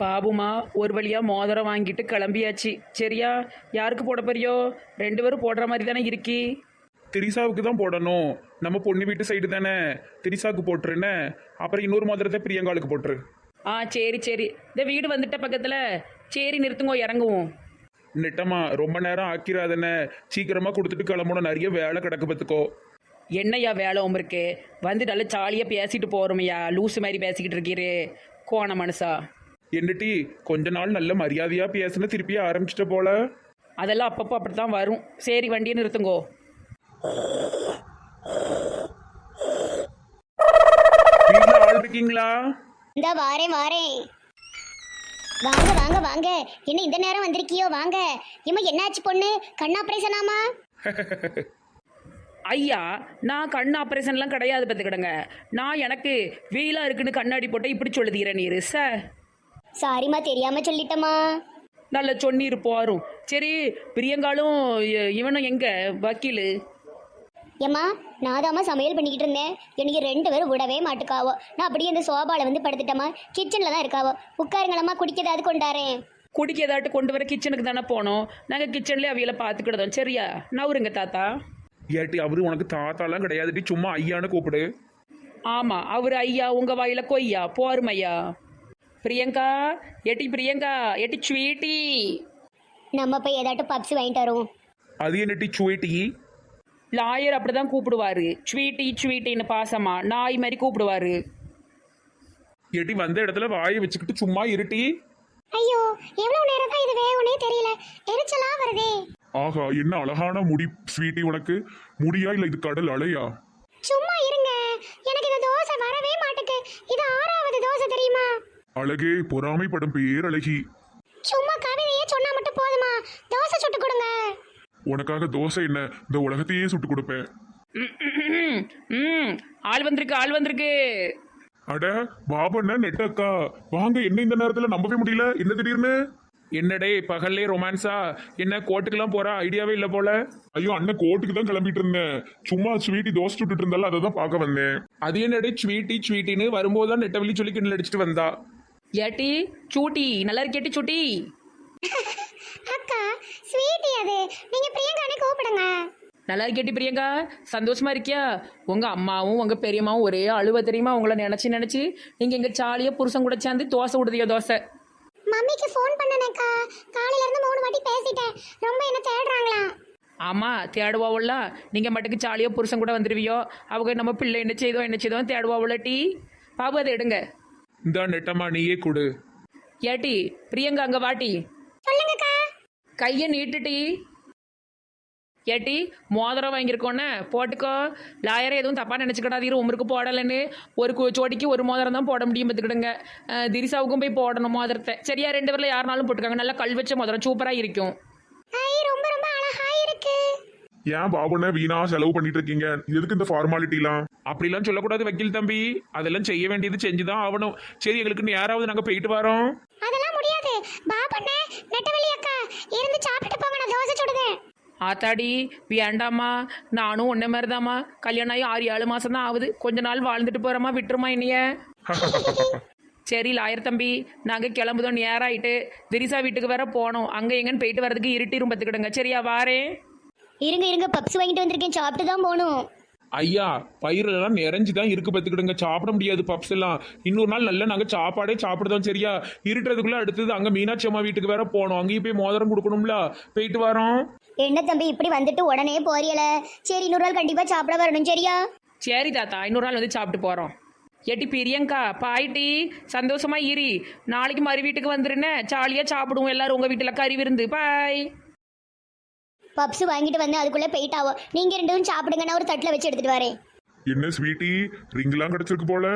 பாபுமா ஒரு வழியா மோதிரம் வாங்கிட்டு கிளம்பியாச்சு. சரியா? யாருக்கு போட போறியோ? 2 பேரும் போடுற மாதிரி தானே இருக்கி. திரிசாவுக்கு தான் போடணும். நம்ம பொண்ணு வீட்டு சைடு தானே. திரிசாவுக்கு போட்டுருன்னு, அப்புறம் இன்னொரு மோதிரத்தை பிரியங்காளுக்கு போட்டுரு. ஆ சரி சரி, இந்த வீடு வந்துட்ட பக்கத்தில். சரி நிறுத்துங்கோ, இறங்குவோம். நெட்டமா ரொம்ப நேரம் ஆக்கிராதன, சீக்கிரமா கொடுத்துட்டு கிளம்பணும். நிறைய வேலை கிடக்கு பத்துக்கோ. என்னையா வேலை இருக்கு? வந்து நல்லா ஜாலியாக பேசிட்டு போகிறோமையா? லூசு மாதிரி பேசிக்கிட்டு இருக்கீரு கோண மனுஷா. என்னட்டி கொஞ்ச நாள் நல்ல மரியாதையா பேசுன, திருப்பி ஆரம்பிச்சிட்ட போல. அதெல்லாம் அப்பப்போ அப்படி தான் வரும். சரி வண்டியை நிறுத்துங்கோ. வீட்டுல ஆள் இருக்கீங்களா? இந்த வாரேன் வாரேன். வாங்க வாங்க வாங்க. என்ன இந்த நேரம் வந்திருக்கியோ? வாங்க. இம்மா என்னாச்சு பொண்ணு? கண் ஆபரேஷனாமா? ஐயா, நான் கண் ஆப்ரேஷன்லாம் கிடையாது பார்த்துக்கிடுங்க. நான் எனக்கு வெயிலாக இருக்குன்னு கண்ணாடி போட்டால் இப்படி சொல்லுதீர நீர் சார். சாரிம்மா, தெரியாம சொல்லிட்டமா. நல்ல சொன்னீர் போரும். சரி, பிரியங்காலும் இவனும் எங்க வக்கீல்? ஏம்மா, நான் தாம்மா சமையல் பண்ணிக்கிட்டு இருந்தேன். எனக்கு 2 பேரும் விடவே மாட்டுக்காவோ. நான் அப்படியே இந்த சோபாவில் வந்து படுத்துட்டேம்மா. கிச்சனில் தான் இருக்காவோ. உட்காருங்களம்மா, குடிக்கதாவது கொண்டாரேன். குடிக்க ஏதாட்டு கொண்டு வர கிச்சனுக்கு தானே போனோம். நாங்கள் கிச்சன்லேயே அவையில பார்த்துக்கிட்டோம். சரியா? நவருங்க தாத்தா. ஏட்டி அவரு உனக்கு தாத்தாலாம் கிடையாதுட்டி, சும்மா ஐயான்னு கூப்பிடு. ஆமாம், அவர் ஐயா, உங்கள் வாயில கொய்யா போரும் ஐயா. பிரியங்கா, எட்டி பிரியங்கா, எட்டி ஸ்வீட்டி. நம்ம போய் ஏதாட்டும் பப்ஸ் வாங்கிட்டு வரோம். அது என்னட்டி சுவேட்டி? லாயர் அப்படி தான் கூப்பிடுவாரு. ஸ்வீட்டி ஸ்வீட்டின்னு பாசமா நாய் மாதிரி கூப்பிடுவாரு. ஏட்டி வந்த இடத்துல வாயை வச்சுக்கிட்டு சும்மா இருட்டி. ஐயோ, எவ்வளவு நேரம் தான் இது வேகுனே தெரியல. எரிச்சலா வருதே. ஆகா, என்ன அழகான முடி ஸ்வீட்டி. உனக்கு முடியா இல்ல இது கடல் அலையா? சும்மா இருங்க, எனக்கு இந்த தோசை வரவே மாட்டேங்குது. இது 6வது தோசை தெரியுமா? அழகே, பொறாமைப்படும் பேரழகி. சும்மா கவிதையே சொன்னா மட்டும் போதுமா? தோசை சுட்டு கொடுங்க. உனக்காக தோசை என்ன, இந்த உலகத்தையே சுட்டு கொடுப்பேன். ஆள் வந்திருக்கு, ஆள் வந்திருக்கு. அட பாபண்ண நெட்டக்கா, வாங்க. என்ன இந்த நேரத்துல நம்பவே முடியல, என்ன திடீர்னு? என்னடே பகல்லே ரொமான்ஸா? என்ன கோட்டுக்கெல்லாம் போற ஐடியாவே இல்லை போல. ஐயோ அண்ணன் கோட்டுக்கு தான் கிளம்பிட்டு இருந்தேன். சும்மா ஸ்வீட்டி தோசை சுட்டுட்டு இருந்தால அதை தான் பார்க்க வந்தேன். அது என்னடே ஸ்வீட்டி ஸ்வீட்டின்னு வரும்போது தான் நெட்டவெளி சொல்லி கிண்டல் அடிச்சுட்டு வந்தா. ஏட்டி சூட்டி, நல்லா இருக்கேட்டி சூட்டி. அக்கா, ஸ்வீட்டி அது. நீங்க பிரியங்கானே கூப்பிடுங்க. நல்லா இருக்கேட்டி பிரியங்கா, சந்தோஷமா இருக்கியா? உங்க அம்மாவும் உங்க பெரியம்மாவும் ஒரே அழுவ தெரியுமா? உங்களை நினைச்சு நினைச்சு நீங்க எங்க சாலியா புருஷன் கூட சேர்ந்து தோசை விடுதியோ தோசை. மம்மிக்கு ஃபோன் பண்ணனேக்கா. காலையில இருந்து 3 வாட்டி பேசிட்டேன். ரொம்ப என்ன தேடுறாங்களா? ஆமாம், தேடுவாவுல்ல. நீங்கள் மட்டுக்கு சாலியா புருஷன் கூட வந்துடுவியோ. அவங்க நம்ம பிள்ளை என்ன செய்தோ தேடுவாவுல்ல. டீ பாபு, அதை எடுங்க. இந்த நெட்டம்மா நீயே கொடு. ஏட்டி பிரியங்கா, அங்கே வாட்டி. சொல்லுங்கக்கா. கையை நீட்டுட்டி. ஏட்டி மோதிரம் வாங்கியிருக்கோன்னே போட்டுக்கோ. லாயரை எதுவும் தப்பாக நினச்சிக்கிடாதீரு. உமருக்கு போடலைன்னு ஒரு ஜோடிக்கு ஒரு மோதிரம் தான் போட முடியும் பார்த்துக்கிடுங்க. திரிசாவுக்கும் போய் போடணும் மோதிரத்தை. சரியா? 2 பேரில் யாருனாலும் போட்டுக்காங்க. நல்லா கல் வச்ச மோதிரம் சூப்பராக இருக்கும். ரொம்ப ரொம்ப அழகா இருக்கு. ஏன் பாபண்ண வீணா செலவு பண்ணிட்டு இருக்கீங்க? எதுக்கு இந்த ஃபார்மாலிட்டிலாம்? அப்படிலாம் சொல்லக்கூடாது வக்கீல் தம்பி. அதெல்லாம் செய்ய வேண்டியது செஞ்சுதான் ஆகணும். சரி, எங்களுக்கு யாராவது நாங்கள் போயிட்டு வரோம். அதெல்லாம் முடியாது. பாபண்ணே, நெட்டவெளி அக்கா இருந்து சாப்பிட்டு போங்க. நான் தோசை சுடுதேன். ஆத்தாடி வேண்டாம்மா, நானும் ஒன்றை மாதிரி தாம்மா. கல்யாணம் ஆகி 6-7 மாதம் தான் ஆகுது. கொஞ்ச நாள் வாழ்ந்துட்டு போகிறோமா, விட்டுருமா என்னைய. சரி லாயர் தம்பி, நாங்கள் கிளம்புதோம். நேராயிட்டு திரிசா வீட்டுக்கு வேற போனோம். அங்கே எங்கன்னு போயிட்டு வரதுக்கு இருட்டிரும் பார்த்துக்கிடுங்க. சரியா? வாரேன். இருங்க இருங்க, பப்ஸ் வாங்கிட்டு வந்திருக்கேன். சாப்பிட்டு தான் போகணும். ஐயா, பயிரெல்லாம் நிறைஞ்சு தான் இருக்கு பார்த்துக்கிடுங்க. சாப்பிட முடியாது பப்ஸ் எல்லாம். இன்னொரு நாள் நல்லா நாங்கள் சாப்பாடே சாப்பிடுதோம். சரியா? இருட்டுறதுக்குள்ள அடுத்தது அங்கே மீனாட்சி அம்மா வீட்டுக்கு வேற போனோம். அங்கேயும் போய் மோதிரம் கொடுக்கணும்ல. போயிட்டு வரோம். என்ன தம்பி இப்படி வந்துட்டு உடனே போறியல? சரி, இன்னொரு நாள் கண்டிப்பா சாப்பிட வரணும். சரியா? சரி தாத்தா, இன்னொரு நாள் வந்து சாப்பிட்டு போகிறோம். ஏட்டி பிரியங்கா, பாய்ட்டி சந்தோஷமா இரி. நாளைக்கு மறு வீட்டுக்கு வந்துருன்னு ஜாலியாக சாப்பிடுவோம் எல்லாரும். உங்கள் வீட்டில் கறி விருந்து. பாய். பப்ஸ் வாங்கிட்டு வந்து அதுக்குள்ள போயிட்டாவோ. நீங்க 2 பேரும் சாப்பிடுங்க. நான் ஒரு தட்டில் வச்சு எடுத்துட்டு வரேன். என்ன ஸ்வீட்டி, ரிங்லாம் கிடைச்சிருக்கு போல.